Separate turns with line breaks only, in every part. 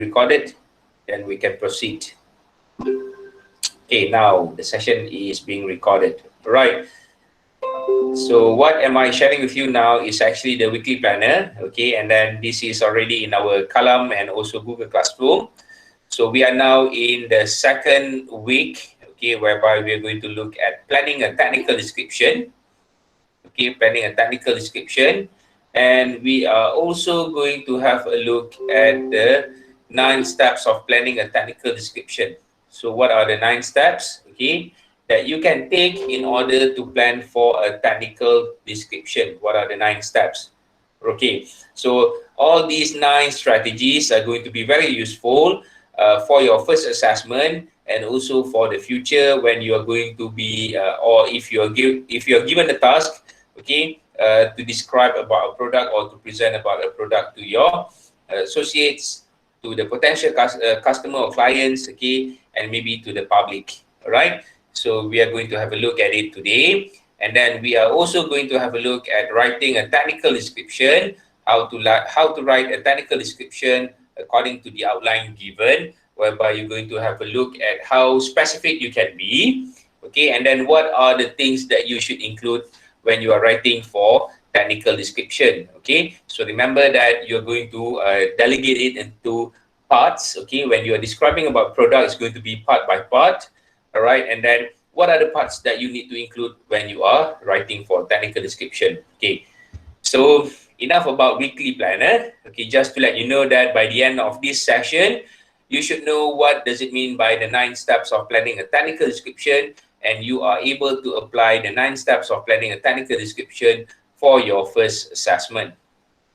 recorded, then we can proceed. Okay, now the session is being recorded. Right. So what am I sharing with you now is actually the weekly planner. Okay, and then this is already in our column and also Google Classroom. So we are now in the second week, okay, whereby we are going to look at planning a technical description. Okay, planning a technical description. And we are also going to have a look at the 9 steps of planning a technical description. So what are the 9 steps, okay, that you can take in order to plan for a technical description? What are the 9 steps? Okay, so all these 9 strategies are going to be very useful for your first assessment and also for the future when you are going to be, or if you are given a task, okay, to describe about a product or to present about a product to your associates, to the potential customer or clients, okay, and maybe to the public. All right. So we are going to have a look at it today, and then we are also going to have a look at writing a technical description, how to write a technical description according to the outline given, whereby you're going to have a look at how specific you can be, okay, and then what are the things that you should include when you are writing for technical description. Okay, so remember that you're going to delegate it into parts. Okay, when you are describing about product, it's going to be part by part. All right, and then what are the parts that you need to include when you are writing for technical description? Okay, so enough about weekly planner. Okay, just to let you know that by the end of this session, you should know what does it mean by the 9 steps of planning a technical description, and you are able to apply the 9 steps of planning a technical description for your first assessment.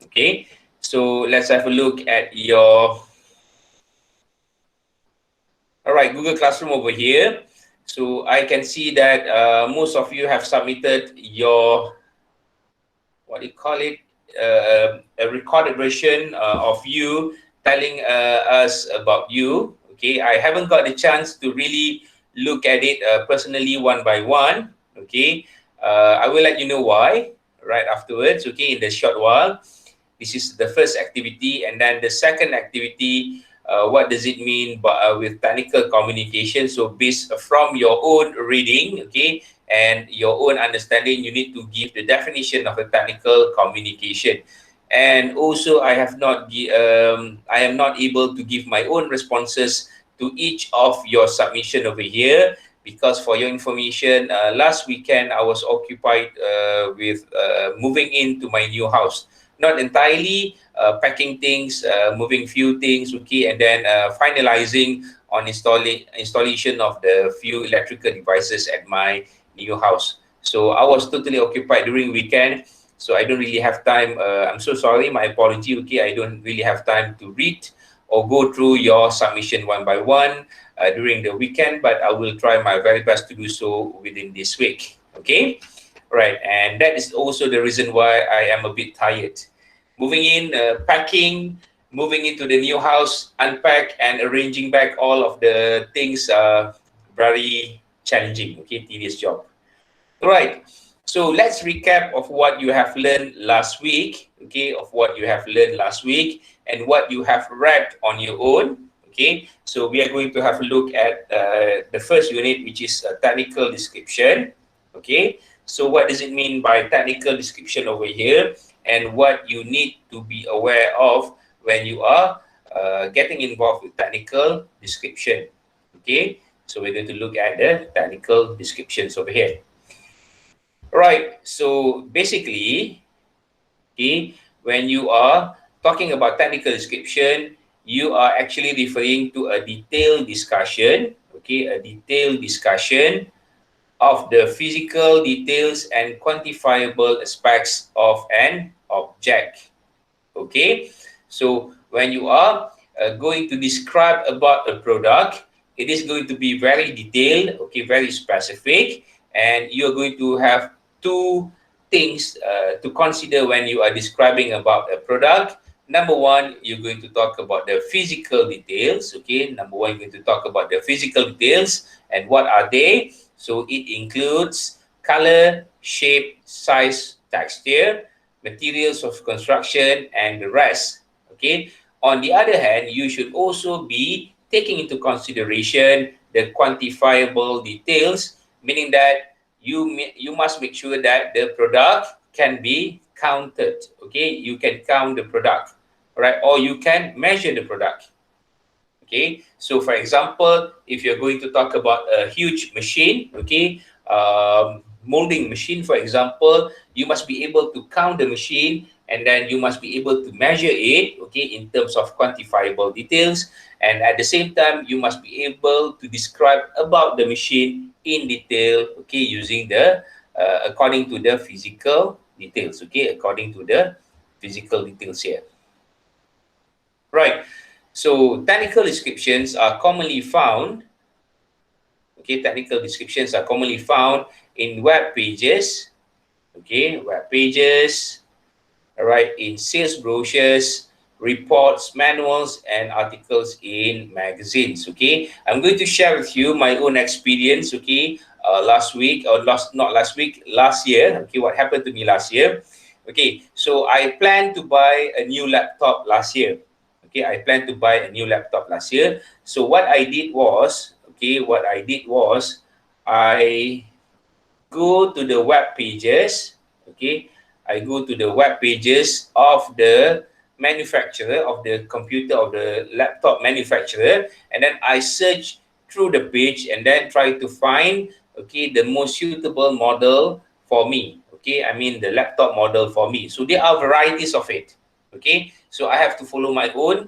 Okay, so let's have a look at your, all right, Google Classroom over here. So I can see that most of you have submitted your, what do you call it, a recorded version of you telling us about you. Okay, I haven't got the chance to really look at it personally one by one. Okay, I will let you know why right afterwards. Okay, in the short while. This is the first activity, and then the second activity. What does it mean with technical communication? So based from your own reading, okay, and your own understanding, you need to give the definition of a technical communication. And also, I am not able to give my own responses to each of your submission over here, because for your information, last weekend I was occupied with moving into my new house. Not entirely, packing things, moving few things, okay, and then finalizing on installation of the few electrical devices at my new house. So I was totally occupied during weekend, so I don't really have time. I'm so sorry, my apology. Okay, I don't really have time to read or go through your submission one by one during the weekend, but I will try my very best to do so within this week. Okay. Right, and that is also the reason why I am a bit tired. Moving in, packing, moving into the new house, unpack and arranging back all of the things are very challenging, okay, tedious job. All right, so let's recap of what you have learned last week, okay, of what you have learned last week and what you have read on your own, okay. So we are going to have a look at the first unit, which is a technical description, okay. So what does it mean by technical description over here, and what you need to be aware of when you are getting involved with technical description, okay. So we're going to look at the technical descriptions over here. Right, so basically, okay, when you are talking about technical description, you are actually referring to a detailed discussion, okay, a detailed discussion of the physical details and quantifiable aspects of an object, okay. So when you are going to describe about a product, it is going to be very detailed, okay, very specific, and you're going to have two things to consider when you are describing about a product. Number one, you're going to talk about the physical details, okay. Number one, you're going to talk about the physical details, and what are they? So it includes color, shape, size, texture, materials of construction, and the rest. Okay, On the other hand, you should also be taking into consideration the quantifiable details, meaning that you must make sure that the product can be counted. Okay, you can count the product, right? Or you can measure the product. Okay, so for example, if you're going to talk about a huge machine, okay, molding machine, for example, you must be able to count the machine, and then you must be able to measure it, okay, in terms of quantifiable details, and at the same time, you must be able to describe about the machine in detail, okay, using the according to the physical details, okay, according to the physical details here. Right. So technical descriptions are commonly found. Okay, technical descriptions are commonly found in web pages. Okay, web pages. All right, in sales brochures, reports, manuals, and articles in magazines. Okay, I'm going to share with you my own experience. Okay, last week or not last week, last year. Okay, what happened to me last year? Okay, so I planned to buy a new laptop last year. Okay, I planned to buy a new laptop last year. So what I did was, I go to the web pages. Okay, I go to the web pages of the manufacturer, of the computer, of the laptop manufacturer, and then I search through the page and then try to find, okay, the most suitable model for me. Okay, I mean the laptop model for me. So there are varieties of it. Okay, so I have to follow my own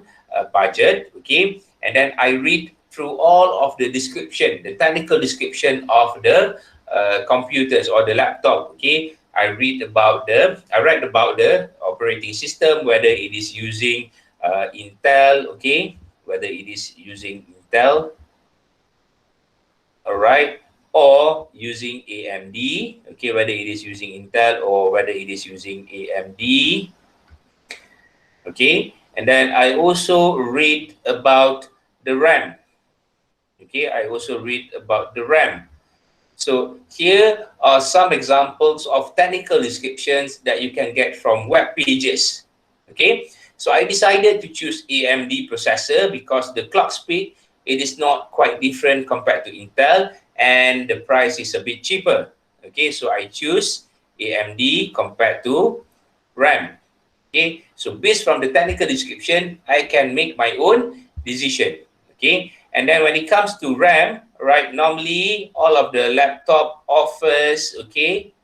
budget. Okay, and then I read through all of the description, the technical description of the computers or the laptop. Okay, I read about the operating system, whether it is using Intel. Okay, whether it is using Intel, all right, or using AMD. Okay, whether it is using Intel or whether it is using AMD. Okay, and then I also read about the RAM. Okay, I also read about the RAM. So here are some examples of technical descriptions that you can get from web pages. Okay, so I decided to choose AMD processor because the clock speed, it is not quite different compared to Intel, and the price is a bit cheaper. Okay, so I choose AMD compared to RAM. Okay, so based from the technical description, I can make my own decision. Okay, and then when it comes to RAM, right, normally all of the laptop offers, okay,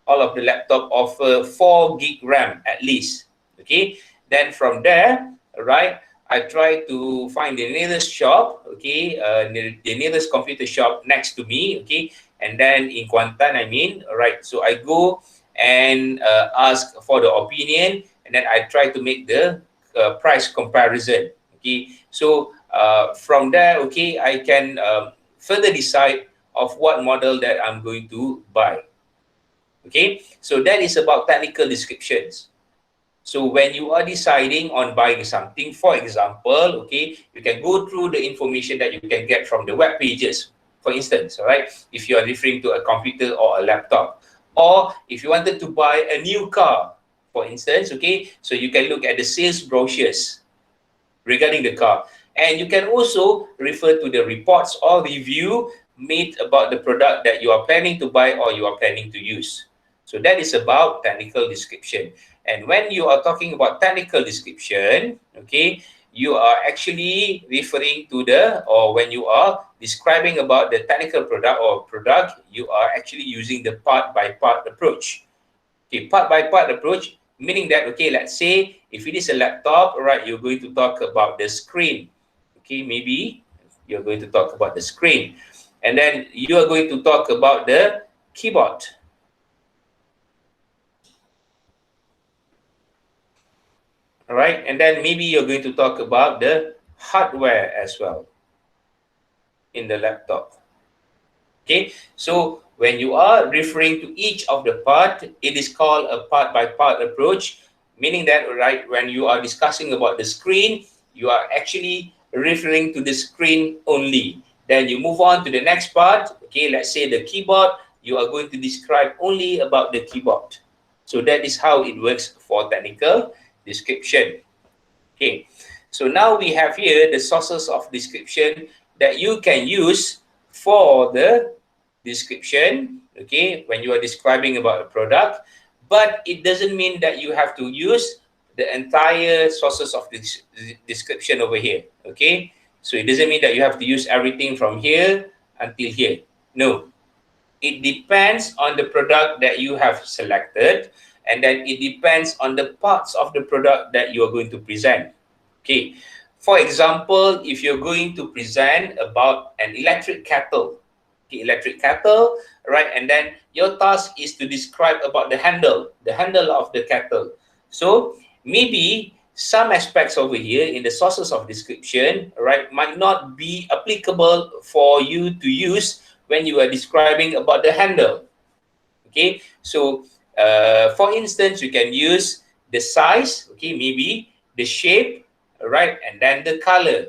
all of the laptop offer 4 gig RAM at least. Okay, then from there, right, I try to find the nearest shop, okay, the nearest computer shop next to me, okay, and then in Kuantan, I mean, right, so I go and ask for the opinion, and then I try to make the price comparison. Okay, so from there, okay, I can further decide of what model that I'm going to buy. Okay, so that is about technical descriptions. So when you are deciding on buying something, for example, okay, you can go through the information that you can get from the web pages, for instance, all right, if you are referring to a computer or a laptop, or if you wanted to buy a new car, for instance, okay, so you can look at the sales brochures regarding the car. And you can also refer to the reports or review made about the product that you are planning to buy or you are planning to use. So that is about technical description. And when you are talking about technical description, okay, you are actually referring to or when you are describing about the technical product, you are actually using the part by part approach. Okay, part by part approach, meaning that, okay, let's say if it is a laptop, right, you're going to talk about the screen. Okay, maybe you're going to talk about the screen. And then you are going to talk about the keyboard. All right, and then maybe you're going to talk about the hardware as well in the laptop. Okay, so when you are referring to each of the part, it is called a part by part approach, meaning that, right, when you are discussing about the screen, you are actually referring to the screen only. Then you move on to the next part. Okay, let's say the keyboard, you are going to describe only about the keyboard. So that is how it works for technical description. Okay, So now we have here the sources of description that you can use for the description, okay, when you are describing about a product, but it doesn't mean that you have to use the entire sources of this description over here, okay? So it doesn't mean that you have to use everything from here until here. No, it depends on the product that you have selected, and then it depends on the parts of the product that you are going to present. Okay, for example, if you're going to present about an electric kettle, okay, electric kettle, right, and then your task is to describe about the handle of the kettle. So maybe some aspects over here in the sources of description, right, might not be applicable for you to use when you are describing about the handle. Okay, so for instance, you can use the size, okay, maybe the shape, right, and then the color,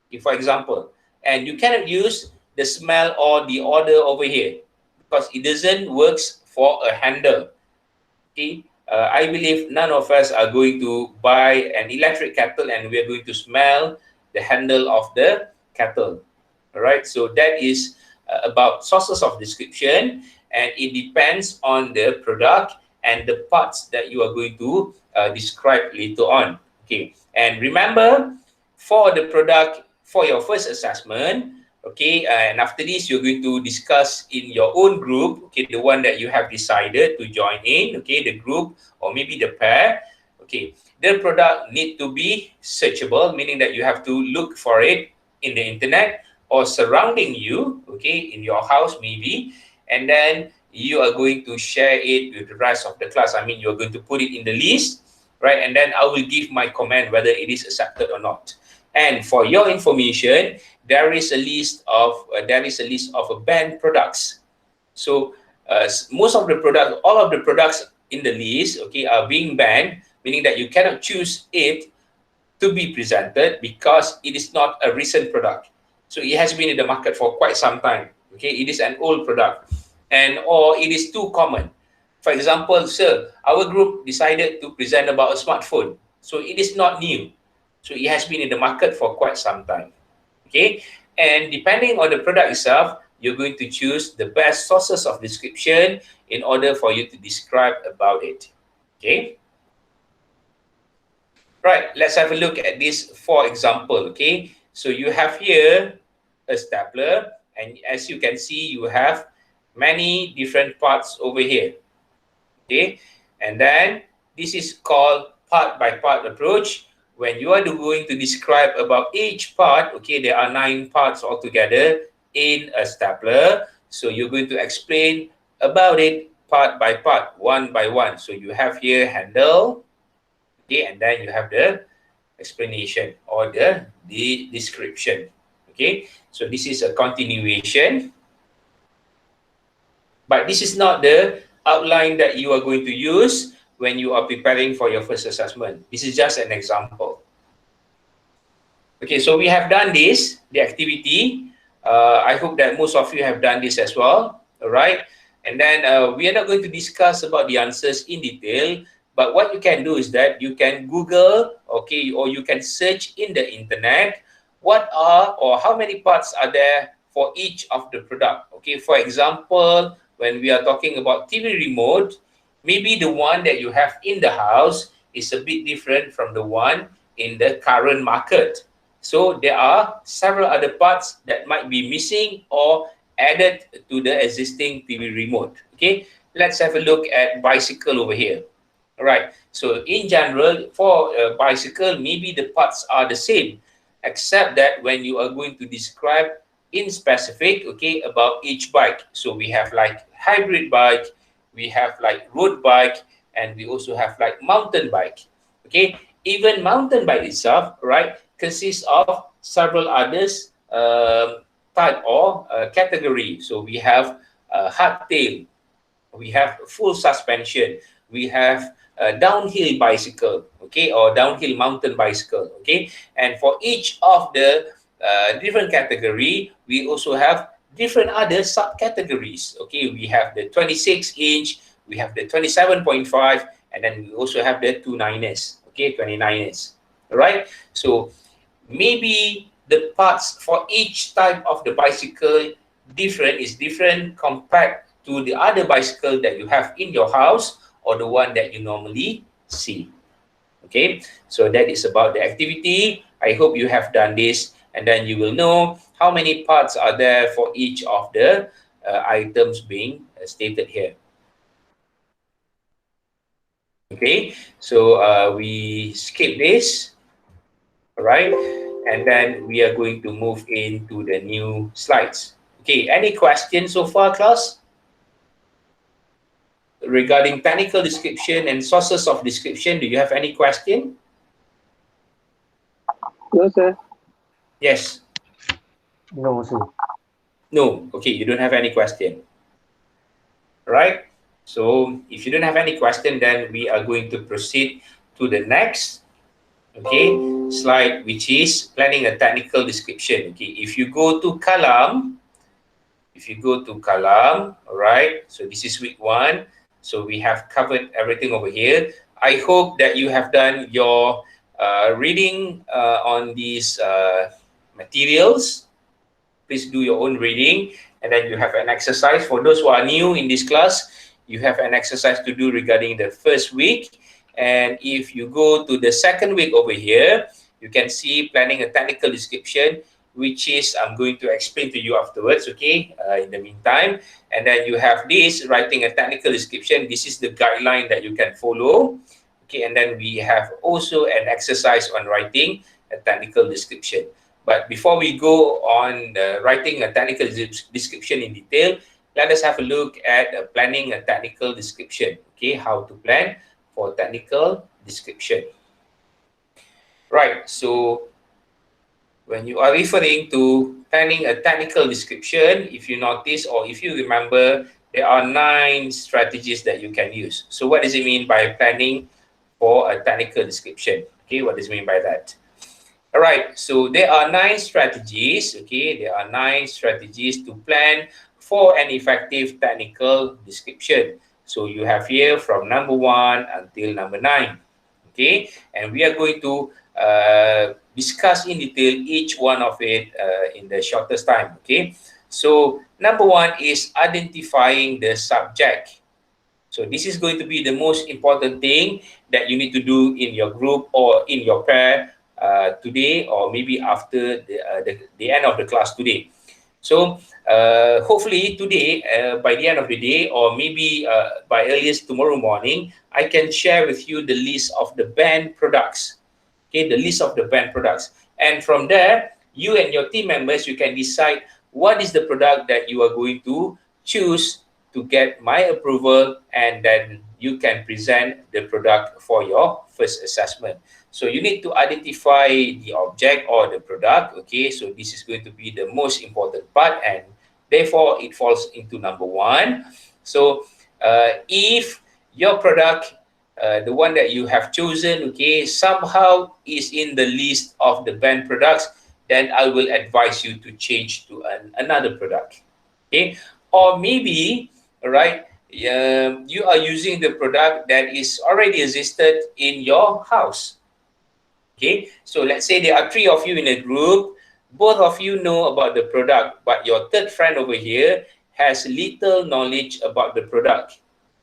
okay, for example. And you cannot use the smell or the odor over here because it doesn't works for a handle. Okay, I believe none of us are going to buy an electric kettle and we are going to smell the handle of the kettle. All right, so that is about sources of description, and it depends on the product and the parts that you are going to describe later on. Okay, and remember, for the product, for your first assessment, okay, and after this you're going to discuss in your own group, okay, the one that you have decided to join in, okay, the group or maybe the pair. Okay, the product need to be searchable, meaning that you have to look for it in the internet or surrounding you, okay, in your house maybe, and then you are going to share it with the rest of the class. I mean, you're going to put it in the list, right, and then I will give my comment whether it is accepted or not. And for your information, there is a list of banned products. So most of the products, all of the products in the list, okay, are being banned, meaning that you cannot choose it to be presented because it is not a recent product. So it has been in the market for quite some time. Okay, it is an old product, and or it is too common. For example, sir, our group decided to present about a smartphone. So it is not new. So it has been in the market for quite some time. Okay, and depending on the product itself, you're going to choose the best sources of description in order for you to describe about it. Okay. Right, let's have a look at this for example, okay? So you have here a stapler, and as you can see, you have many different parts over here, okay? And then this is called part by part approach. When you are going to describe about each part, okay, there are 9 parts altogether in a stapler. So you're going to explain about it part by part, one by one. So you have here handle, okay, and then you have the explanation or the description. Okay, so this is a continuation, but this is not the outline that you are going to use when you are preparing for your first assessment. This is just an example. Okay, so we have done this, the activity. I hope that most of you have done this as well. All right, and then we are not going to discuss about the answers in detail. But what you can do is that you can Google, okay, or you can search in the internet what are or how many parts are there for each of the product. Okay, for example, when we are talking about TV remote, maybe the one that you have in the house is a bit different from the one in the current market. So there are several other parts that might be missing or added to the existing TV remote. Okay, let's have a look at bicycle over here. All right, so in general, for a bicycle, maybe the parts are the same, except that when you are going to describe in specific, okay, about each bike. So we have like hybrid bike, we have like road bike, and we also have like mountain bike. Okay, even mountain bike itself, right, consists of several others type or category. So we have hardtail, we have full suspension, we have a downhill bicycle, okay, or downhill mountain bicycle, okay. And for each of the different category, we also have different other subcategories, okay. We have the 26-inch, we have the 27.5, and then we also have the 29ers, okay, 29ers, right? So maybe the parts for each type of the bicycle is different compared to the other bicycle that you have in your house or the one that you normally see. Okay, so that is about the activity. I hope you have done this, and then you will know how many parts are there for each of the items being stated here. Okay, so we skip this, all right, and then we are going to move into the new slides. Okay, any questions so far, class? Regarding technical description and sources of description, do you have any question?
No, sir.
Yes.
No, sir.
No. Okay, you don't have any question. Right? So if you don't have any question, then we are going to proceed to the next slide, which is planning a technical description. Okay, if you go to column, all right, so this is week 1. So we have covered everything over here. I hope that you have done your reading on these materials. Please do your own reading, and then you have an exercise. For those who are new in this class, you have an exercise to do regarding the first week. And if you go to the second week over here, you can see planning a technical description, which is I'm going to explain to you afterwards, okay, in the meantime. And then you have this, writing a technical description. This is the guideline that you can follow. Okay, and then we have also an exercise on writing a technical description. But before we go on writing a technical description in detail, let us have a look at planning a technical description. Okay, how to plan for technical description. Right, so when you are referring to planning a technical description, if you notice or if you remember, there are 9 strategies that you can use. So what does it mean by planning for a technical description? Okay, what does it mean by that? All right, so there are 9 strategies. Okay, there are 9 strategies to plan for an effective technical description. So you have here from number 1 until number 9. Okay, and we are going to discuss in detail each one of it in the shortest time. Okay, so number 1 is identifying the subject. So this is going to be the most important thing that you need to do in your group or in your pair today, or maybe after the end of the class today. So hopefully today, by the end of the day, or maybe by earliest tomorrow morning, I can share with you the list of the banned products. Okay, the list of the banned products. And from there, you and your team members, you can decide what is the product that you are going to choose to get my approval, and then you can present the product for your first assessment. So you need to identify the object or the product. Okay, so this is going to be the most important part, and therefore it falls into number 1. So if your product, the one that you have chosen, okay, somehow is in the list of the banned products, then I will advise you to change to another product. Okay, or maybe, all right, you are using the product that is already existed in your house. Okay, so let's say there are 3 of you in a group. Both of you know about the product, but your third friend over here has little knowledge about the product.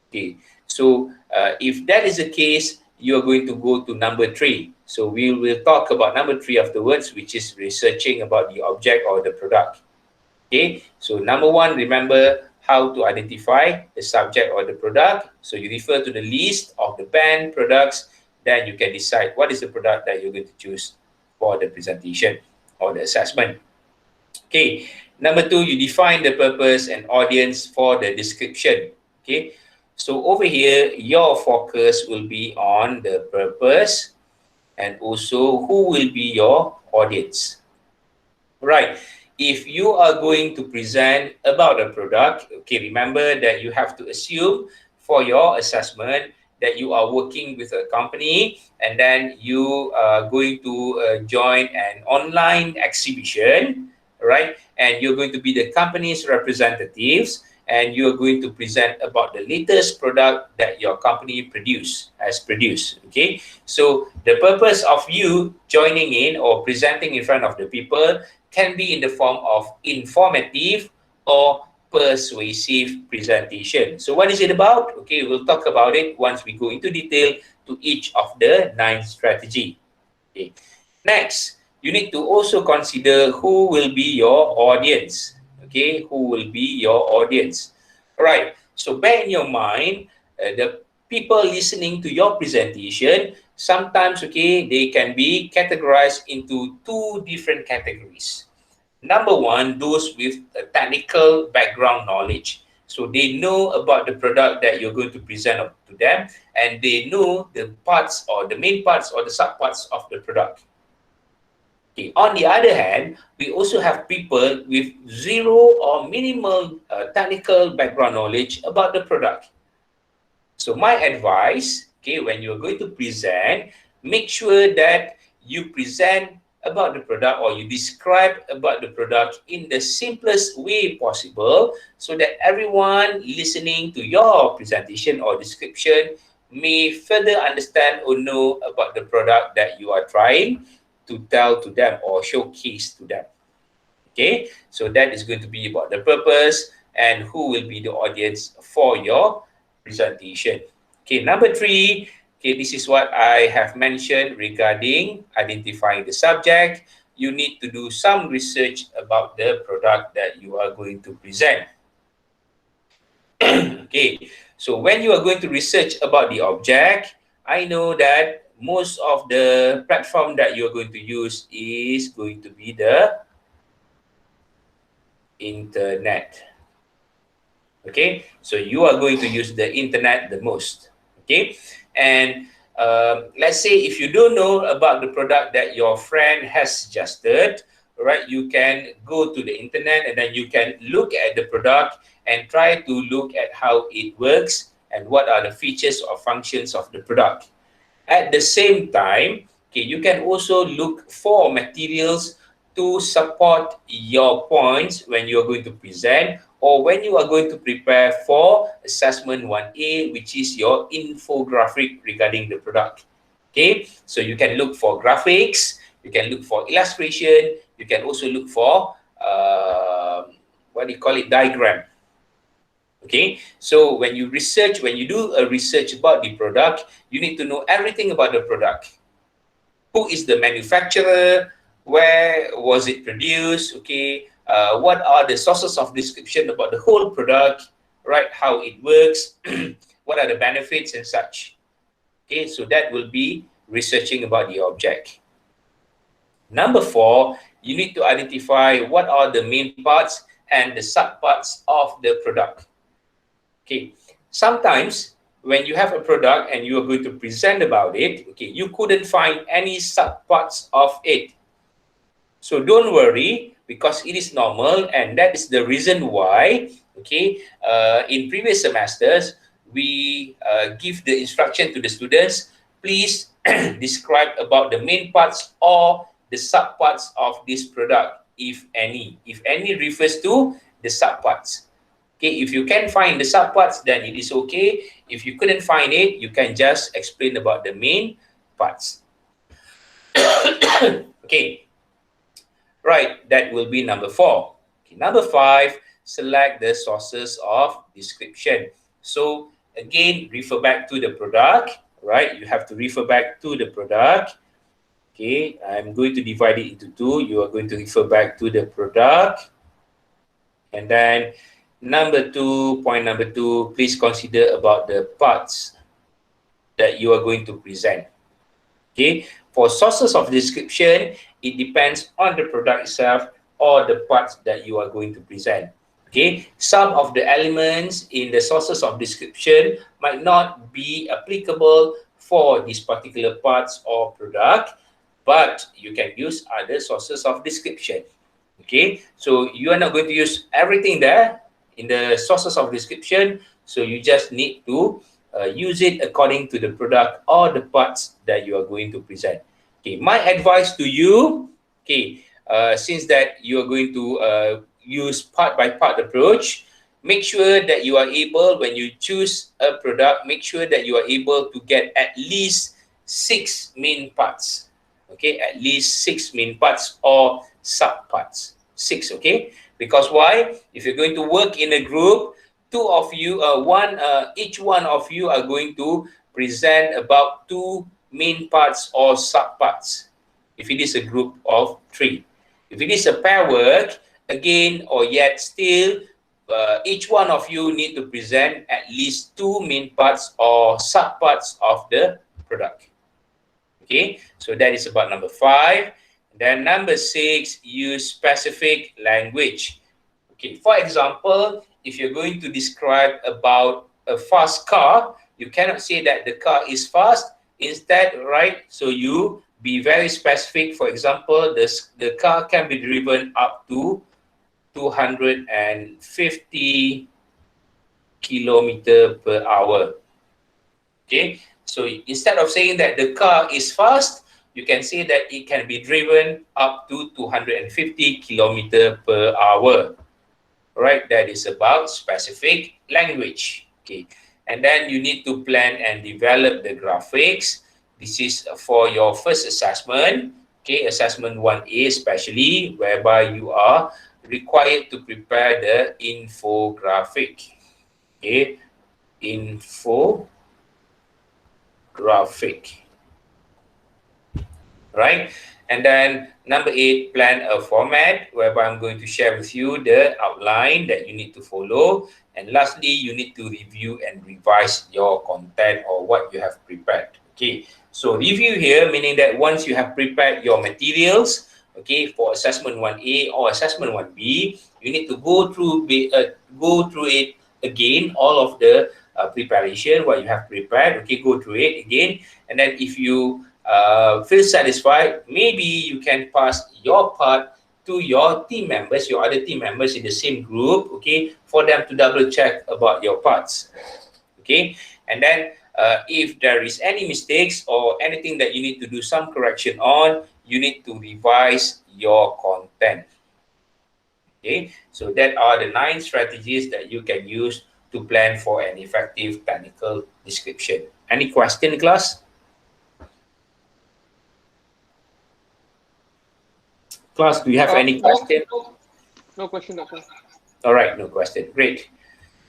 Okay, so if that is the case, you are going to go to number 3. So we will talk about number 3 afterwards, which is researching about the object or the product. Okay, so number 1, remember how to identify the subject or the product. So you refer to the list of the banned products, then you can decide what is the product that you're going to choose for the presentation or the assessment. Okay, number 2, you define the purpose and audience for the description. Okay, so over here, your focus will be on the purpose and also who will be your audience. Right. If you are going to present about a product, okay, remember that you have to assume for your assessment that you are working with a company, and then you are going to join an online exhibition, right? And you're going to be the company's representatives, and you are going to present about the latest product that your company has produced. Okay, so the purpose of you joining in or presenting in front of the people can be in the form of informative or persuasive presentation. So what is it about? Okay, we'll talk about it once we go into detail to each of the 9 strategy. Okay. Next, you need to also consider who will be your audience. Okay, who will be your audience. All right, so bear in your mind, the people listening to your presentation, sometimes, okay, they can be categorized into 2 different categories. Number one, those with a technical background knowledge. So they know about the product that you're going to present to them, and they know the parts or the main parts or the subparts of the product. Okay. On the other hand, we also have people with zero or minimal technical background knowledge about the product. So my advice, okay, when you're going to present, make sure that you present about the product or you describe about the product in the simplest way possible so that everyone listening to your presentation or description may further understand or know about the product that you are trying to tell to them or showcase to them. Okay, so that is going to be about the purpose and who will be the audience for your presentation. Okay, number 3, okay, this is what I have mentioned regarding identifying the subject. You need to do some research about the product that you are going to present. Okay, so when you are going to research about the object, I know that most of the platform that you're going to use is going to be the internet. Okay, so you are going to use the internet the most. Okay, and let's say if you don't know about the product that your friend has suggested, right, you can go to the internet and then you can look at the product and try to look at how it works and what are the features or functions of the product. At the same time, okay, you can also look for materials to support your points when you are going to present or when you are going to prepare for assessment 1A, which is your infographic regarding the product. Okay, so you can look for graphics, you can look for illustration, you can also look for what do you call it, diagram. Okay, so when you do a research about the product, you need to know everything about the product. Who is the manufacturer? Where was it produced? Okay, what are the sources of description about the whole product? Right, how it works, what are the benefits and such. Okay, so that will be researching about the object. Number 4, you need to identify what are the main parts and the subparts of the product. Okay, sometimes when you have a product and you are going to present about it, okay, you couldn't find any subparts of it. So don't worry, because it is normal, and that is the reason why, okay, in previous semesters, we give the instruction to the students, please describe about the main parts or the subparts of this product, if any. If any refers to the subparts. Okay, if you can find the subparts, then it is okay. If you couldn't find it, you can just explain about the main parts. Okay, right, that will be number 4. Okay, number 5, select the sources of description. So again, refer back to the product, right? You have to refer back to the product. Okay, I'm going to divide it into 2. You are going to refer back to the product. And then point number 2, please consider about the parts that you are going to present. Okay, for sources of description, it depends on the product itself or the parts that you are going to present. Okay, some of the elements in the sources of description might not be applicable for these particular parts or product, but you can use other sources of description. Okay, so you are not going to use everything there in the sources of description, so you just need to use it according to the product or the parts that you are going to present. Okay, my advice to you, okay, since that you are going to use part by part approach, make sure that you are able, when you choose a product, make sure that you are able to get at least 6 main parts. Okay, at least 6 main parts or sub parts. 6, okay? Because why? If you're going to work in a group, each one of you are going to present about 2 main parts or sub parts. If it is a group of 3. If it is a pair work, again or yet still, each one of you need to present at least 2 main parts or sub parts of the product. Okay, so that is about number 5. Then number 6, use specific language. Okay, for example, if you're going to describe about a fast car, you cannot say that the car is fast. Instead, right, so you be very specific. For example, the car can be driven up to 250 kilometer per hour. Okay, so instead of saying that the car is fast, you can say that it can be driven up to 250 kilometer per hour. Right, that is about specific language. Okay, and then you need to plan and develop the graphics. This is for your first assessment. Okay, assessment 1A especially, whereby you are required to prepare the infographic. Okay, infographic. Right, and then number 8, plan a format whereby I'm going to share with you the outline that you need to follow. And lastly, you need to review and revise your content or what you have prepared. Okay, so review here meaning that once you have prepared your materials, okay, for assessment 1A or assessment 1B, you need to go through it again, all of the preparation, what you have prepared. Okay, go through it again, and then if you feel satisfied, maybe you can pass your part to your team members, your other team members in the same group, okay, for them to double check about your parts. Okay, and then if there is any mistakes or anything that you need to do some correction on, you need to revise your content. Okay, so that are the 9 strategies that you can use to plan for an effective technical description. Any question, class? Class, do you have any question?
No question, doctor.
All right, no question. Great.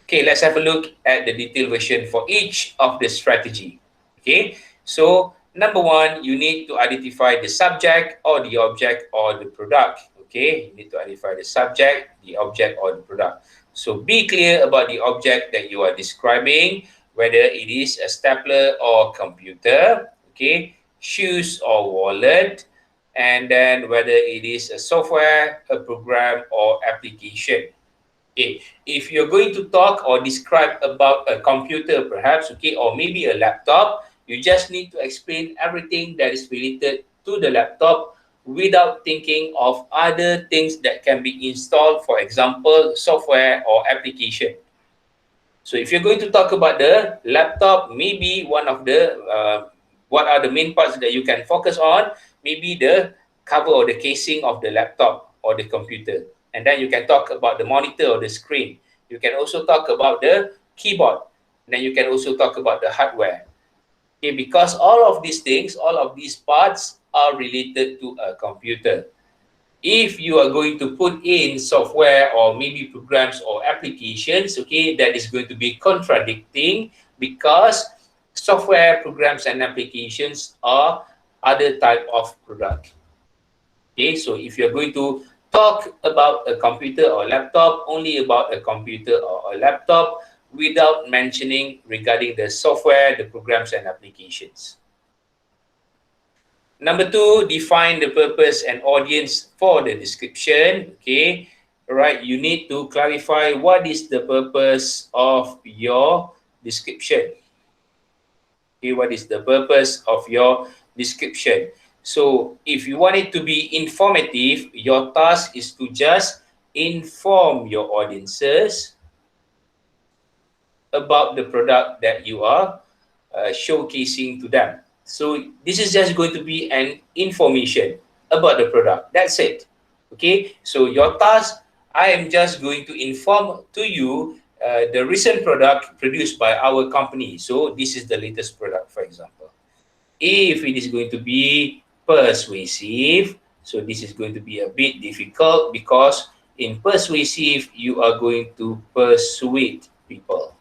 Okay, let's have a look at the detailed version for each of the strategy. Okay, so number 1, you need to identify the subject or the object or the product. Okay, you need to identify the subject, the object, or the product. So be clear about the object that you are describing, whether it is a stapler or computer, okay, shoes or wallet, and then whether it is a software, a program, or application. Okay, if you're going to talk or describe about a computer perhaps, okay, or maybe a laptop, you just need to explain everything that is related to the laptop without thinking of other things that can be installed, for example, software or application. So if you're going to talk about the laptop, maybe one of the, what are the main parts that you can focus on? Maybe the cover or the casing of the laptop or the computer. And then you can talk about the monitor or the screen. You can also talk about the keyboard. And then you can also talk about the hardware. Okay, because all of these things, all of these parts are related to a computer. If you are going to put in software or maybe programs or applications, okay, that is going to be contradicting because software, programs, and applications are other type of product. Okay, so if you're going to talk about a computer or laptop, only about a computer or a laptop without mentioning regarding the software, the programs, and applications. Number 2, define the purpose and audience for the description. Okay, right, you need to clarify what is the purpose of your description. Okay, what is the purpose of your description? So if you want it to be informative, your task is to just inform your audiences about the product that you are showcasing to them. So this is just going to be an information about the product. That's it. Okay, so your task I am just going to inform to you the recent product produced by our company. So this is the latest product, for example. If it is going to be persuasive, so this is going to be a bit difficult because in persuasive, you are going to persuade people.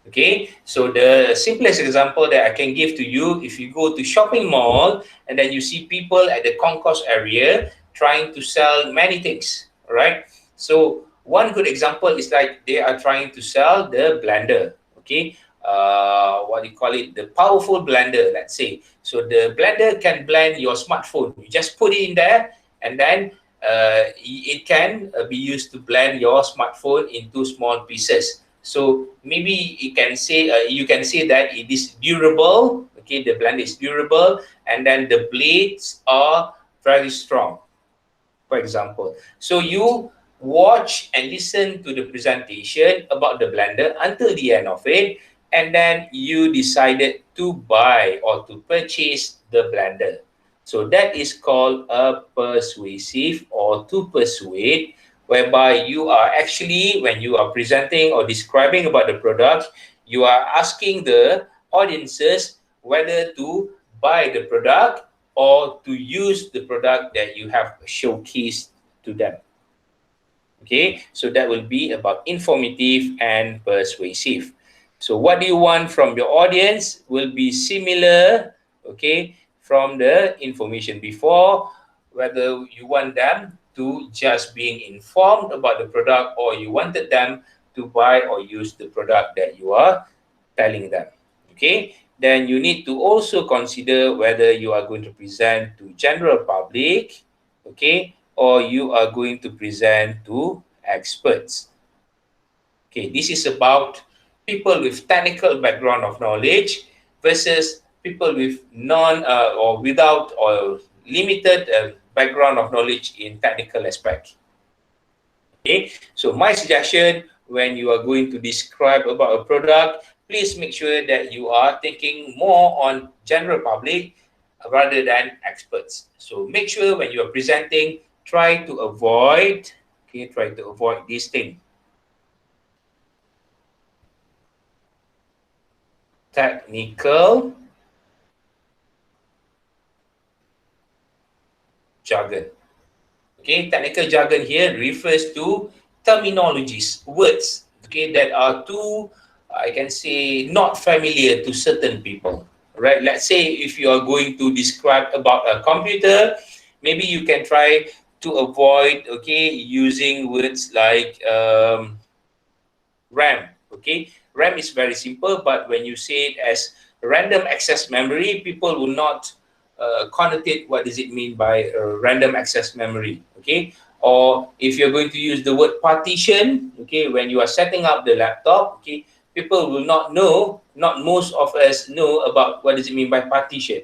Okay, so the simplest example that I can give to you, if you go to shopping mall and then you see people at the concourse area trying to sell many things, all right? So one good example is like they are trying to sell the blender, okay? What do you call it? The powerful blender, let's say. So the blender can blend your smartphone. You just put it in there and then it can be used to blend your smartphone into small pieces. So maybe you can say that it is durable. Okay, the blender is durable, and then the blades are very strong, for example. So you watch and listen to the presentation about the blender until the end of it, and then you decided to buy or to purchase the blender. So that is called a persuasive or to persuade, whereby you are actually, when you are presenting or describing about the product, you are asking the audiences whether to buy the product or to use the product that you have showcased to them. Okay, so that will be about informative and persuasive. So what do you want from your audience will be similar, okay, from the information before, whether you want them to just being informed about the product or you wanted them to buy or use the product that you are telling them. Okay, then you need to also consider whether you are going to present to general public, okay, or you are going to present to experts. Okay, this is about people with technical background of knowledge versus people with non or without or limited background of knowledge in technical aspect. Okay, so my suggestion when you are going to describe about a product, please make sure that you are thinking more on general public rather than experts. So make sure when you are presenting, try to avoid, okay, try to avoid this thing. Technical jargon. Okay, technical jargon here refers to terminologies, words, okay, that are too, I can say, not familiar to certain people. Right? Let's say if you are going to describe about a computer, maybe you can try to avoid, okay, using words like RAM. Okay, RAM is very simple, but when you say it as random access memory, people will not connotate what does it mean by random access memory. Okay, or if you're going to use the word partition, okay, when you are setting up the laptop, okay, people will not know, not most of us know about what does it mean by partition.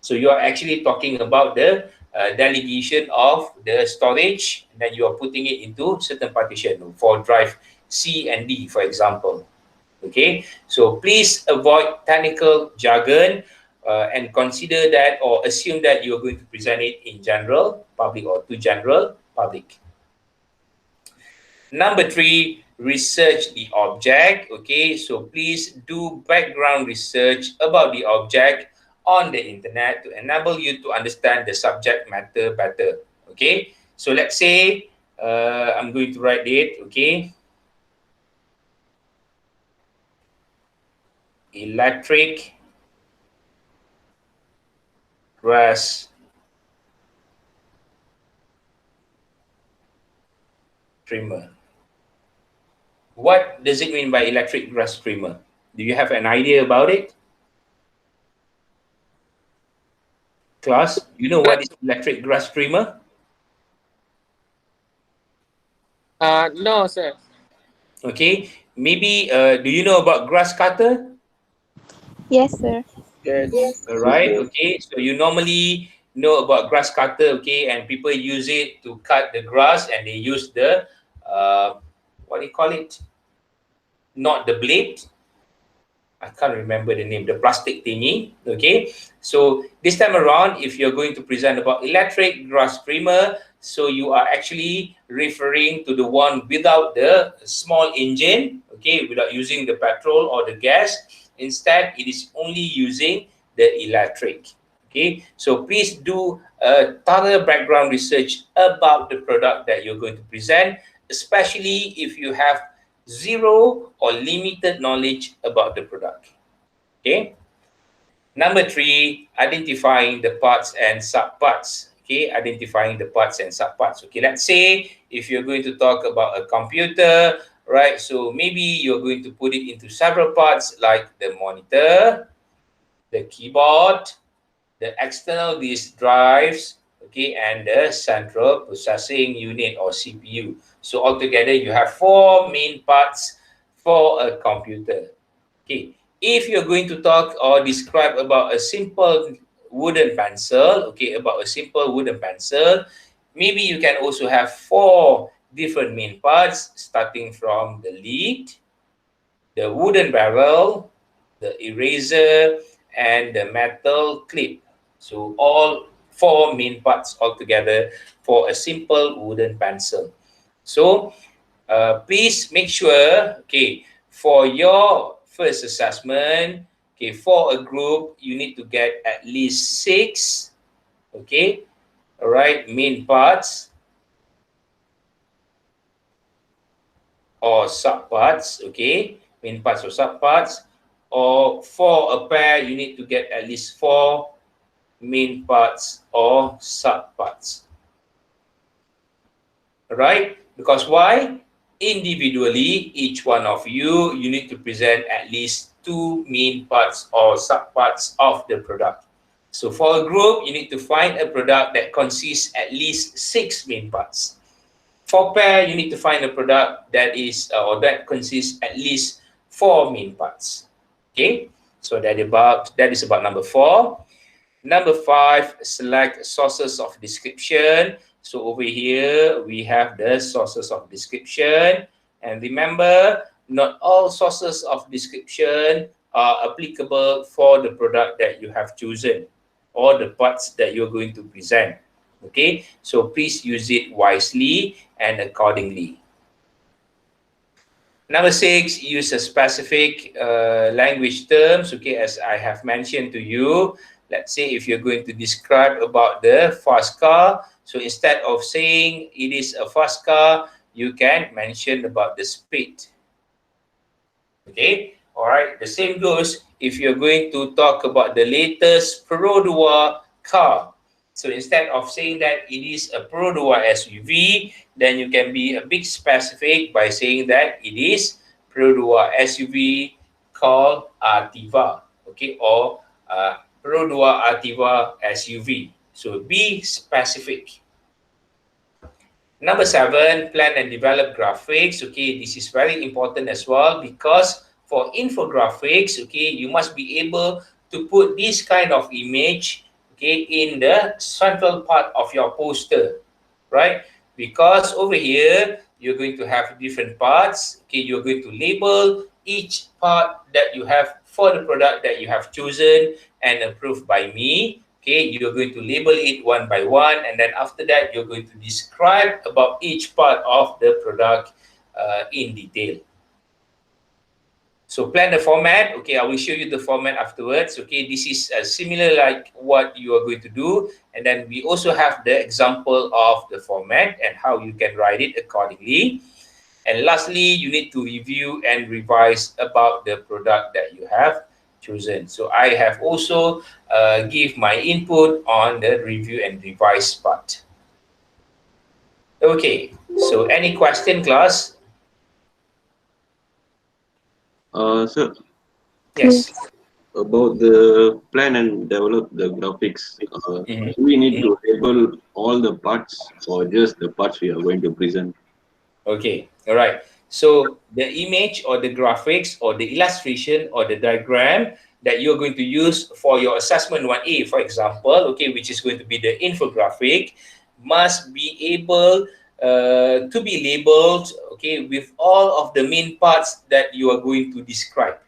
So you are actually talking about the delegation of the storage, and then you are putting it into certain partition for drive C and D, for example. Okay, so please avoid technical jargon and consider that or assume that you're going to present it in general public or to general public. Number three, research the object. Okay, so please do background research about the object on the internet to enable you to understand the subject matter better. Okay, so let's say I'm going to write it. Okay, electric grass trimmer. What does it mean by electric grass trimmer? Do you have an idea about it? Class, you know what is electric grass trimmer?
No, sir.
Okay, maybe do you know about grass cutter?
Yes, sir.
Yes.
All right, okay, so you normally know about grass cutter, okay, and people use it to cut the grass and they use the, what do you call it? Not the blade, I can't remember the name, the plastic thingy. Okay, so this time around, if you're going to present about electric grass trimmer, so you are actually referring to the one without the small engine, okay, without using the petrol or the gas. Instead, it is only using the electric. Okay, so please do a thorough background research about the product that you're going to present, especially if you have zero or limited knowledge about the product. Okay. Number 3, identifying the parts and subparts. Okay, identifying the parts and subparts. Okay, let's say if you're going to talk about a computer, right? So maybe you're going to put it into several parts like the monitor, the keyboard, the external disk drives, okay, and the central processing unit or CPU. So altogether, you have 4 main parts for a computer. Okay, if you're going to talk or describe about a simple wooden pencil, okay, about a simple wooden pencil, maybe you can also have 4 different main parts, starting from the lead, the wooden barrel, the eraser, and the metal clip. So all 4 main parts altogether for a simple wooden pencil. So please make sure, okay, for your first assessment, okay, for a group, you need to get at least 6, okay, all right, main parts or subparts, okay, main parts or subparts, or for a pair, you need to get at least 4 main parts or subparts. Right? Because why? Individually, each one of you, you need to present at least 2 main parts or subparts of the product. So for a group, you need to find a product that consists at least 6 main parts. For pair, you need to find a product that is or that consists at least 4 main parts. Okay, so that is about number 4. Number 5, select sources of description. So over here, we have the sources of description. And remember, not all sources of description are applicable for the product that you have chosen or the parts that you're going to present. Okay, so please use it wisely and accordingly. Number 6, use a specific language terms, okay, as I have mentioned to you. Let's say if you're going to describe about the fast car, so instead of saying it is a fast car, you can mention about the speed. Okay, all right, the same goes if you're going to talk about the latest Pro 2 car. So instead of saying that it is a Pro 2 SUV, then you can be a bit specific by saying that it is Pro 2 SUV called Artiva, okay, or Pro 2 Artiva SUV. So be specific. Number 7, plan and develop graphics. Okay, this is very important as well because for infographics, okay, you must be able to put this kind of image, okay, in the central part of your poster, right? Because over here, you're going to have different parts. Okay, you're going to label each part that you have for the product that you have chosen and approved by me. Okay, you're going to label it one by one, and then after that, you're going to describe about each part of the product in detail. So plan the format. Okay, I will show you the format afterwards. Okay, this is similar like what you are going to do. And then we also have the example of the format and how you can write it accordingly. And lastly, you need to review and revise about the product that you have chosen. So I have also give my input on the review and revise part. Okay, so any question, class?
Sir,
Yes.
about the plan and develop the graphics,
Mhm.
do we need to label all the parts or just the parts we are going to present?
Okay, all right. So the image or the graphics or the illustration or the diagram that you're going to use for your assessment 1A, for example, okay, which is going to be the infographic, must be able to be labeled, okay, with all of the main parts that you are going to describe.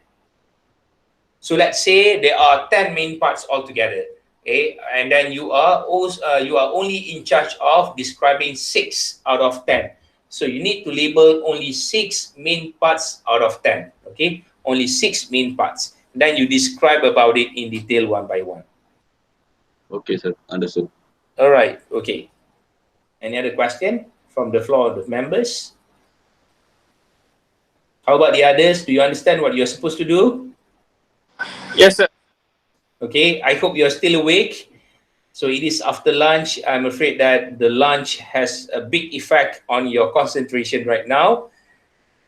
So let's say there are 10 main parts altogether. Okay, and then you are only in charge of describing 6 out of 10. So you need to label only 6 main parts out of 10. Okay, only 6 main parts. Then you describe about it in detail one by one.
Okay, sir. Understood.
All right. Okay. Any other question from the floor of the members? How about the others? Do you understand what you're supposed to do?
Yes, sir.
Okay, I hope you're still awake. So it is after lunch. I'm afraid that the lunch has a big effect on your concentration right now.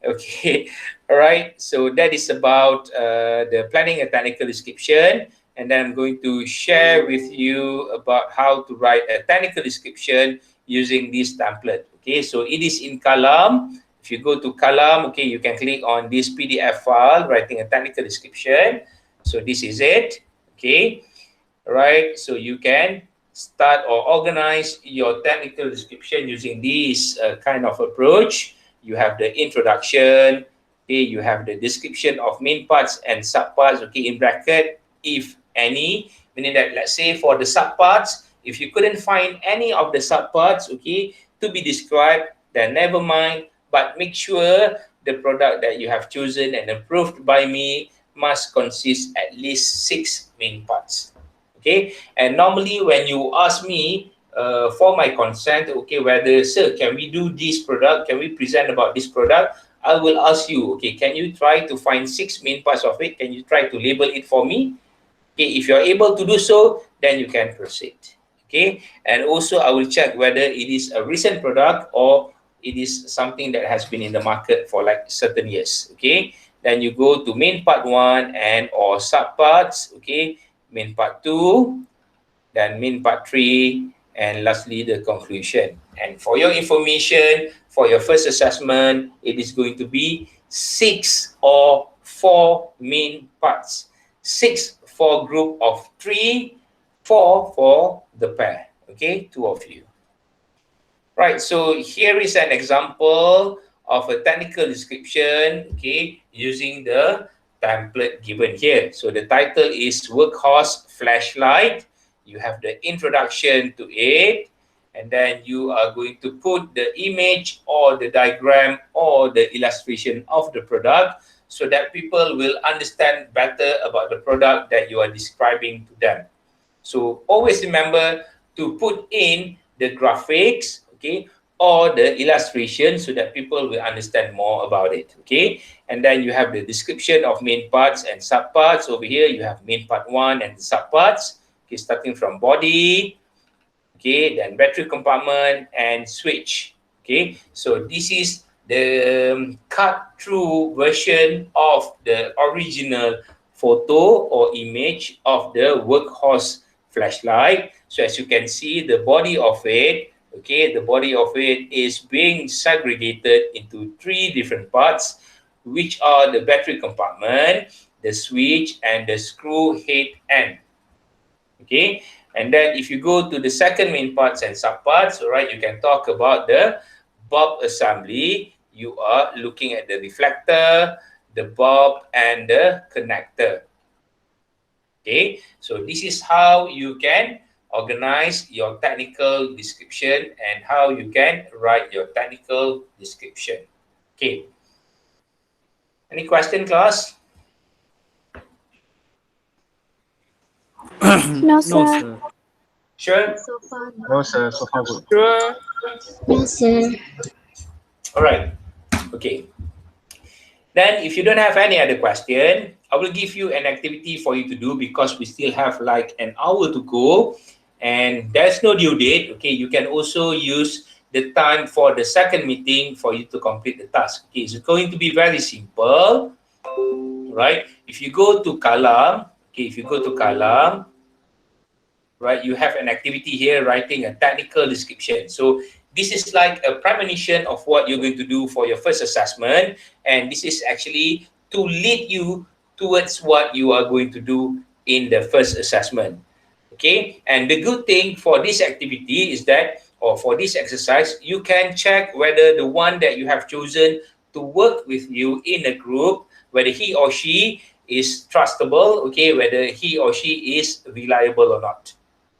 Okay, all right. So that is about the planning a technical description. And then I'm going to share with you about how to write a technical description using this template. Okay, so it is in Kalam. If you go to Kalam, okay, you can click on this PDF file, writing a technical description. So this is it. Okay, all right. So you can start or organize your technical description using this kind of approach. You have the introduction, okay, you have the description of main parts and subparts, okay, in bracket, if any, meaning that let's say for the subparts, if you couldn't find any of the subparts, okay, to be described, then never mind, but make sure the product that you have chosen and approved by me must consist at least 6 main parts. Okay, and normally when you ask me for my consent, okay, whether, sir, can we do this product? Can we present about this product? I will ask you, okay, can you try to find 6 main parts of it? Can you try to label it for me? Okay, if you're able to do so, then you can proceed. Okay, and also I will check whether it is a recent product or it is something that has been in the market for like certain years. Okay, then you go to main part 1 and or subparts. Okay, main part 2, then main part 3, and lastly the conclusion. And for your information, for your first assessment, it is going to be 6 or 4 main parts. 6 for group of 3, 4 for the pair. Okay, 2 of you. Right, so here is an example of a technical description, okay, using the template given here. So the title is Workhorse Flashlight. You have the introduction to it, and then you are going to put the image or the diagram or the illustration of the product so that people will understand better about the product that you are describing to them. So always remember to put in the graphics, okay, or the illustration so that people will understand more about it, okay? And then you have the description of main parts and subparts. Over here, you have main part 1 and subparts, okay, starting from body, okay, then battery compartment and switch, okay? So this is the cut-through version of the original photo or image of the workhorse flashlight. So as you can see, the body of it, okay, the body of it is being segregated into 3 different parts, which are the battery compartment, the switch, and the screw head end. Okay, and then if you go to the second main parts and subparts, all right, you can talk about the bulb assembly. You are looking at the reflector, the bulb, and the connector. Okay, so this is how you can organize your technical description and how you can write your technical description. Okay, any question, class?
No, sir.
No, sir.
Sure.
So far,
No, sir. So far good.
Sure.
yes, sir.
All right. Okay. Then if you don't have any other question, I will give you an activity for you to do because we still have like an hour to go and there's no due date. Okay, you can also use the time for the second meeting for you to complete the task. Okay, it's going to be very simple, right? If you go to Kalam, okay, if you go to Kalam, right, you have an activity here writing a technical description. So this is like a premonition of what you're going to do for your first assessment, and this is actually to lead you towards what you are going to do in the first assessment. Okay, and the good thing for this activity is that, or for this exercise, you can check whether the one that you have chosen to work with you in a group, whether he or she is trustable, okay, whether he or she is reliable or not.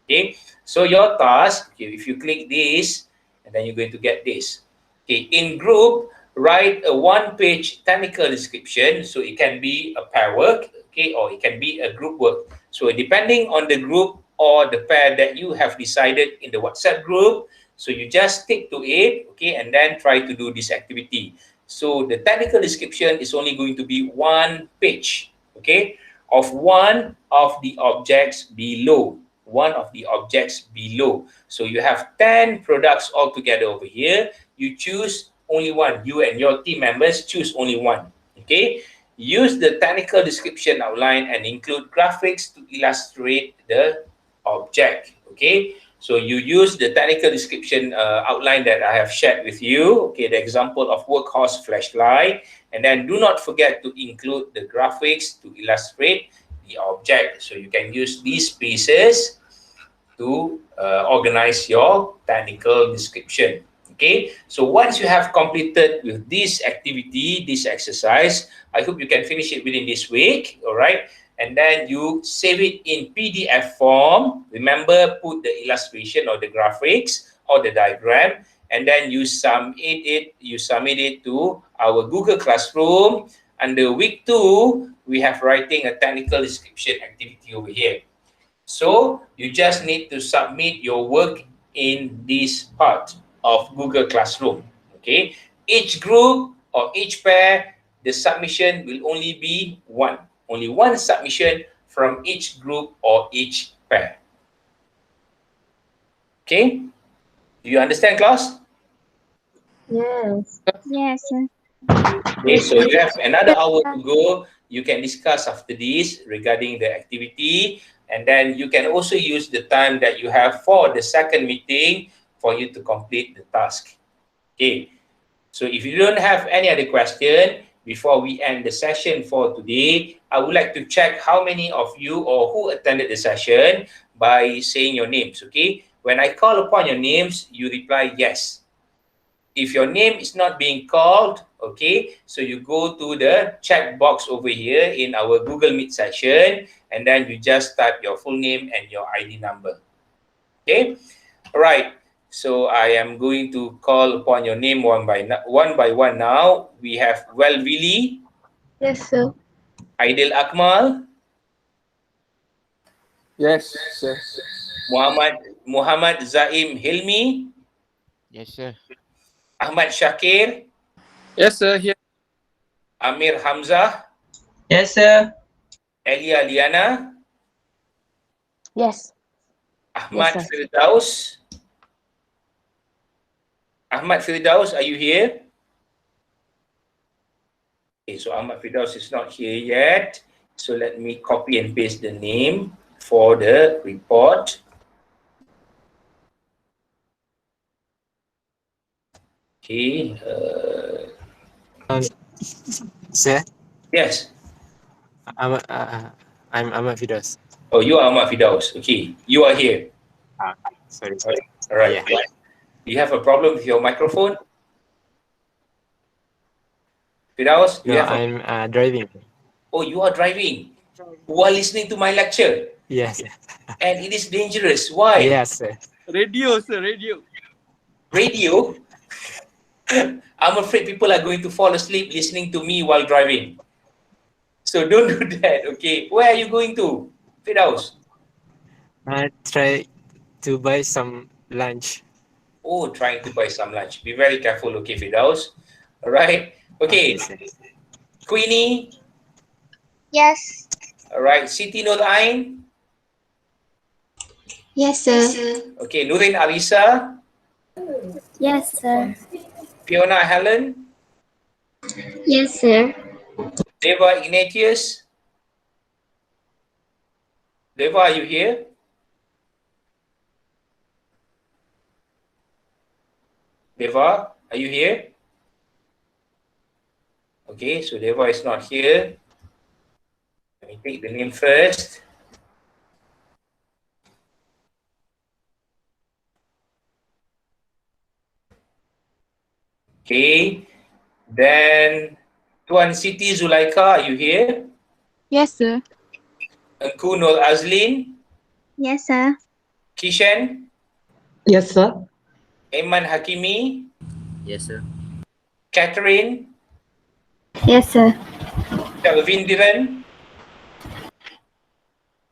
Okay, so your task, okay, if you click this, and then you're going to get this. Okay, in group, write a one-page technical description. So it can be a pair work, okay, or it can be a group work. So depending on the group or the pair that you have decided in the WhatsApp group, so you just stick to it, okay, and then try to do this activity. So the technical description is only going to be one page, okay, of one of the objects below. One of the objects below. So you have 10 products altogether over here. You choose only one. You and your team members choose only one. Okay. Use the technical description outline and include graphics to illustrate the object. Okay. So you use the technical description outline that I have shared with you. Okay, the example of workhorse flashlight, and then do not forget to include the graphics to illustrate the object. So you can use these spaces to organize your technical description. Okay, so once you have completed with this activity, this exercise, I hope you can finish it within this week. All right, and then you save it in PDF form. Remember, put the illustration or the graphics or the diagram, and then you submit it. You submit it to our Google Classroom. Under week 2, we have writing a technical description activity over here. So you just need to submit your work in this part of Google Classroom. Okay, each group or each pair, the submission will only be one. Only one submission from each group or each pair. Okay, do you understand, class?
Yes. Yes, sir.
Okay, so you have another hour to go. You can discuss after this regarding the activity, and then you can also use the time that you have for the second meeting for you to complete the task. Okay, so if you don't have any other question, before we end the session for today, I would like to check how many of you or who attended the session by saying your names, okay? When I call upon your names, you reply yes. If your name is not being called, okay, so you go to the chat box over here in our Google Meet session, and then you just type your full name and your ID number. Okay, all right. So I am going to call upon your name one by one now. We have Willy,
Yes, sir.
Aidil Akmal,
Yes, sir.
Muhammad Zaim Hilmi,
Yes, sir.
Ahmad Shakir,
Yes, sir. Here.
Amir Hamzah,
Yes, sir.
Elia Liana,
Yes.
Ahmad
Yes, sir.
Firdaus. Ahmad Firdaus, are you here? Okay, so Ahmad Firdaus is not here yet. So let me copy and paste the name for the report. Okay.
Sir,
Yes.
I'm Ahmad Fidas.
Oh, you are Ahmad Firdaus. Okay, you are here.
Sorry.
All right.
Yeah.
You have a problem with your microphone? Firdaus, do
No,
you have
I'm driving.
Oh, you are driving while listening to my lecture,
Yes.
and it is dangerous. Why?
Yes, sir.
Radio, sir. Radio.
Radio? I'm afraid people are going to fall asleep listening to me while driving. So don't do that, okay? Where are you going to, Firdaus?
I try to buy some lunch.
Oh, trying to buy some lunch. Be very careful, okay, Firdaus? All right. Okay,
sir.
Queenie.
Yes.
All right. Siti Nur Ain.
Yes, sir.
Okay, Nurin Arisa.
Yes, sir.
Fiona Helen.
Yes, sir.
Deva Ignatius. Deva, are you here? Deva, are you here? Okay, so Deva is not here. Let me take the name first. Okay, then Tuan Siti Zulaika, are you here?
Yes, sir.
Engku Nur Azlin,
Yes, sir.
Kishan,
Yes, sir.
Aiman Hakimi,
Yes, sir.
Catherine,
Yes, sir.
Shalvindiran.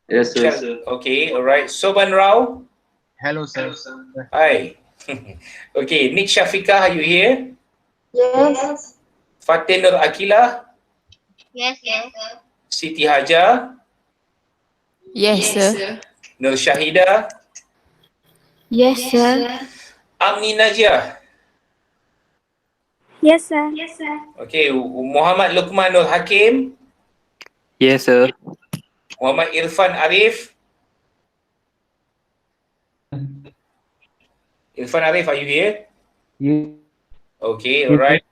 Yes, sir.
Okay, all right. Soban Rao.
Hello, sir.
Hi. Okay, Nick Shafika, are you here?
Yes.
Fatin Nur Akila,
Yes, sir.
Siti Hajar,
Yes, sir.
Nur Shahida,
Yes, sir.
Amni Najia.
Yes, sir.
Okay, Muhammad Luqman Nur Hakim,
Yes, sir.
Muhammad Irfan Arif. Irfan Arif, are you here?
Yes,
Okay, all right.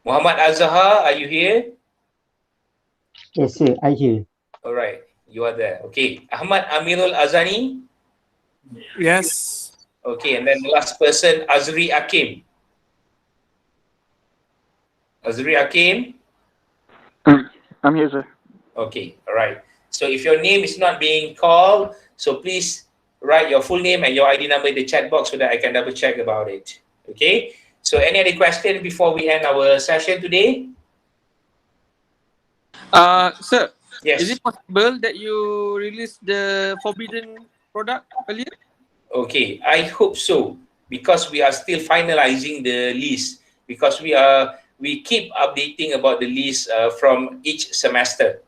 Muhammad Azhar, are you here?
yes, sir. I hear.
All right, you are there. Okay, Ahmad Amirul Azani.
Yes.
Okay, and then the last person, Azri Akim. Azri Akim.
I'm here, sir.
Okay, all right. So if your name is not being called, so please write your full name and your ID number in the chat box so that I can double check about it. Okay. So any other question before we end our session today?
Sir,
Yes.
is it possible that you release the forbidden product earlier?
Okay, I hope so because we are still finalizing the list because we keep updating about the list from each semester.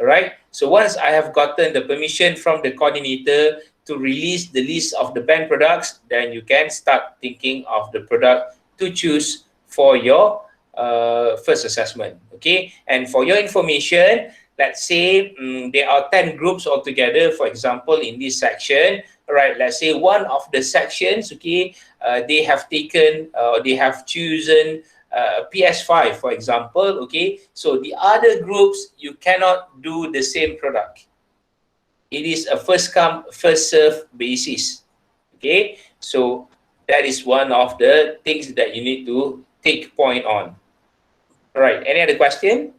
All right. So once I have gotten the permission from the coordinator to release the list of the banned products, then you can start thinking of the product to choose for your first assessment. Okay. And for your information, let's say there are 10 groups altogether, for example, in this section. All right. Let's say one of the sections, okay, they have taken, they have chosen PS5, for example, okay? So the other groups, you cannot do the same product. It is a first come, first serve basis, okay? So that is one of the things that you need to take point on. All right, any other question?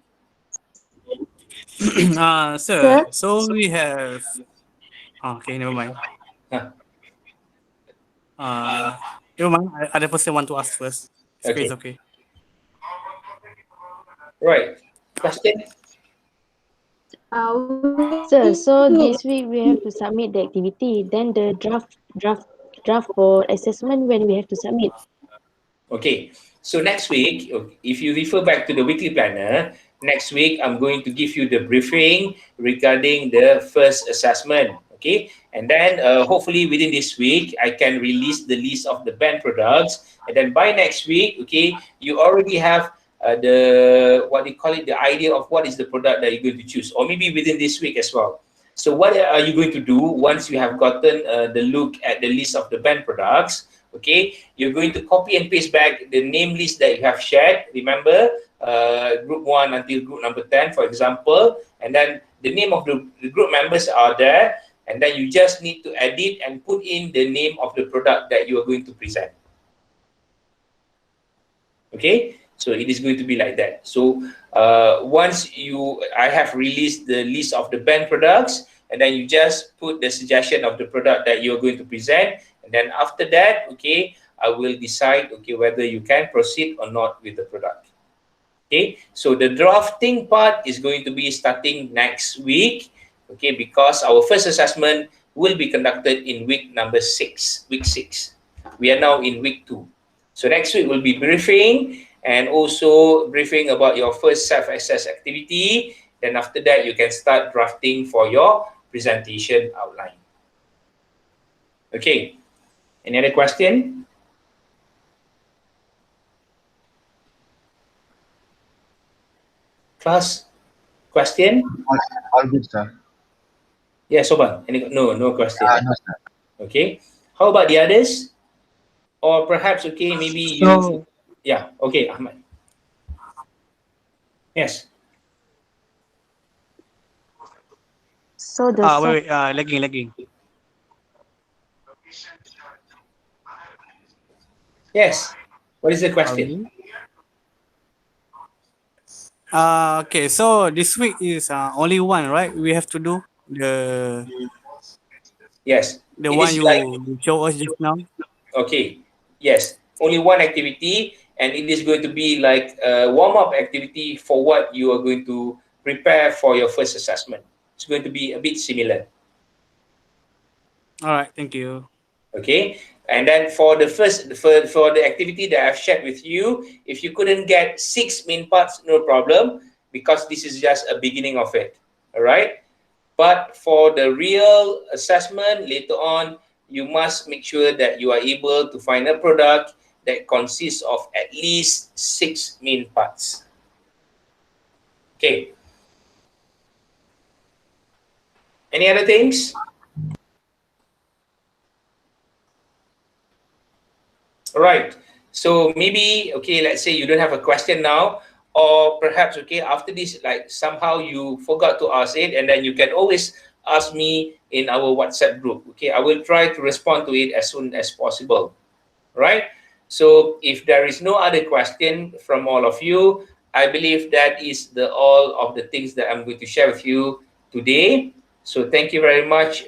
Sir?
So we have. Okay, never mind.
Huh.
Never mind. Other person want to ask first.
Okay.
It's okay.
Right, question?
Sir, so this week we have to submit the activity. Then the draft for assessment when we have to submit.
Okay, so next week, if you refer back to the weekly planner, next week I'm going to give you the briefing regarding the first assessment. Okay, and then hopefully within this week I can release the list of the banned products, and then by next week, okay, you already have the what they call it, the idea of what is the product that you're going to choose, or maybe within this week as well. So what are you going to do once you have gotten the look at the list of the banned products? Okay, you're going to copy and paste back the name list that you have shared. Remember, group 1 until group number 10, for example, and then the name of the group members are there, and then you just need to edit and put in the name of the product that you are going to present. Okay, so it is going to be like that. So once I have released the list of the banned products, and then you just put the suggestion of the product that you're going to present, and then after that, okay, I will decide, okay, whether you can proceed or not with the product. Okay, so the drafting part is going to be starting next week, okay, because our first assessment will be conducted in week 6. We are now in week 2. So next week will be briefing and also briefing about your first self-assess activity. Then after that, you can start drafting for your presentation outline. Okay, any other question? Class, question?
All good, sir.
Yeah, Soban. No question.
No, sir.
Okay. How about the others? Or perhaps, okay, maybe you... Yeah, okay, Ahmad. Yes.
So the
Wait, lagging.
Yes. What is the question?
Okay, so this week is only one, right? We have to do
Yes,
the
it
one
is like,
you show us just now.
okay, yes, only one activity, and it is going to be like a warm-up activity for what you are going to prepare for your first assessment. It's going to be a bit similar.
All right, thank you.
Okay, and then for the for the activity that I've shared with you, if you couldn't get 6 main parts, no problem, because this is just a beginning of it. All right, but for the real assessment later on, you must make sure that you are able to find a product that consists of at least 6 main parts. Okay, any other things? All right. So maybe, okay, let's say you don't have a question now, or perhaps, okay, after this, like somehow you forgot to ask it, and then you can always ask me in our WhatsApp group. Okay, I will try to respond to it as soon as possible. Right? So if there is no other question from all of you, I believe that is the all of the things that I'm going to share with you today. So thank you very much